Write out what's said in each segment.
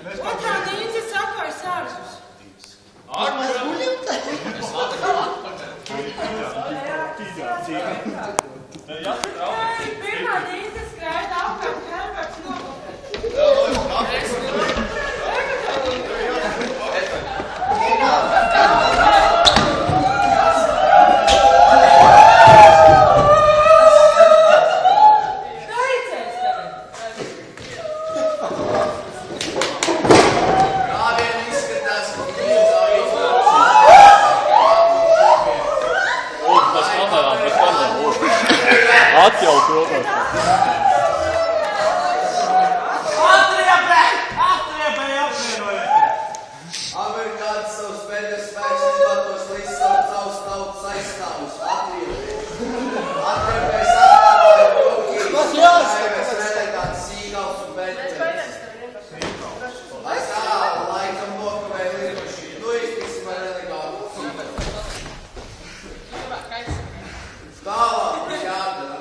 Otrā nīca sakoja sārzus. Mēs guļam te? Pirmā nīca skraida apkārt, Herberts nokopē. Atjaukt rokas. Atriebēji apvienojiet! Amerikāņi savus pēdējos spēkus izmantos līdz savus tautas aizstāvus. Atriebēji sastāvāja Brukīnas, Kaivers, Relegāts, Sīgals un Beļķeris. Lai kā laikam nokavēja lidmašīnu, nu iztiksim ar Relegātu Sīgals. Tālāk mums jādara.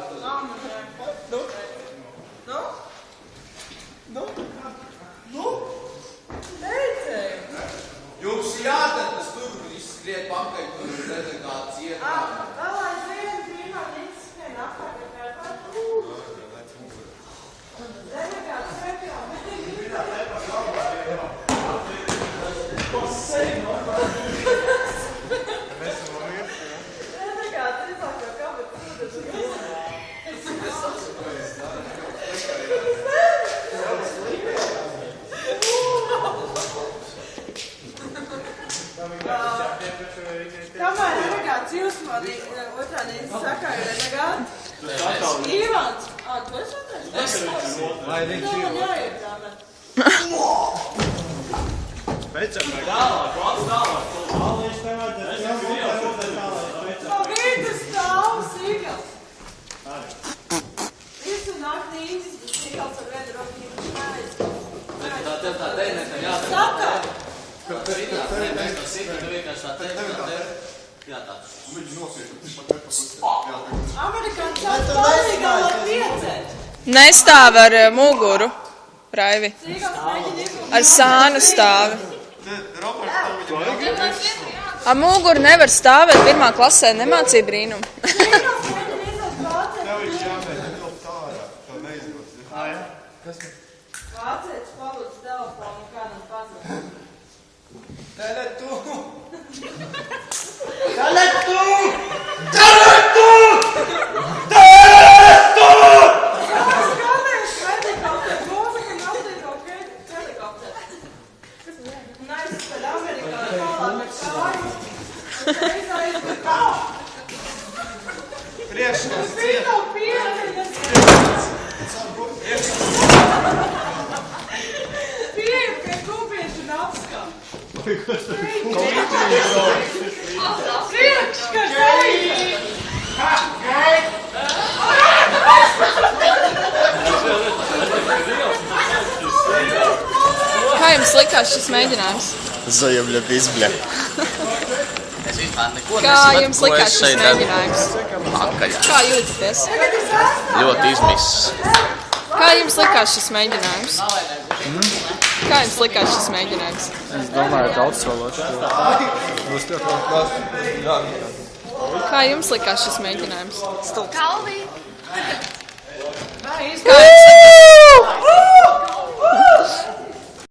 Jums jādara, tas tur izskriet pakaļ, tur Relegāts iet. Vēl aizvien pirmā nīca skrien apkārt, Herberts. Relegāts sekā. Kamēr Relegāts jūs mani otrā nīca sakāra Relegāts? Īvans! Tu esi otrais? Vai viņš ir? Man jāiekāmē. Pēcam, tālāk, valsts tālāk. Tālāk, No vītas stāv Sīgals. Visu nakti īņķis, bet Sīgals ar vienu roku īpaši mājas. Tā teinekam jādara. Sakā! Mēs no sīkam, tu vienkārši tā teinekam. Jā, tā. Amerikāns tāds palīgā, lai piecēt. Nestāv ar muguru, Raivi. Sīgals mēģina izlūkt. Ar sānu stāvi. Ar muguru nevar stāvēt. Pirmā klasē nemācīja brīnumu. Sīgals mēģina izlūkt vācēt. Vācēts palūdz telefonu kādam pazīt. Teletu! Skaties, helikopter, mūzika naslīdo helikopter. Neizspēd Amerikā, tālāk ar kāju. Un reiz aizspēd kā. priekšās Viņš nav pieejas. Pieeja pie kubiešu napskā. Priekška šeit! Kā jums likās šis mēģinājums? Zajabļa bizbļa. Es vispār neko Kā nesapratu, jums ko likās es šis šeit daru. mēģinājums? Pakaļ. Kā jūtaties? Ļoti izmiss. Kā jums likās šis mēģinājums? Kā jums likās šis mēģinājums? Es domāju, daudz sološi. Būs ļoti klāt. Kā jums likās šis mēģinājums? Kalvī! Kā jums likās?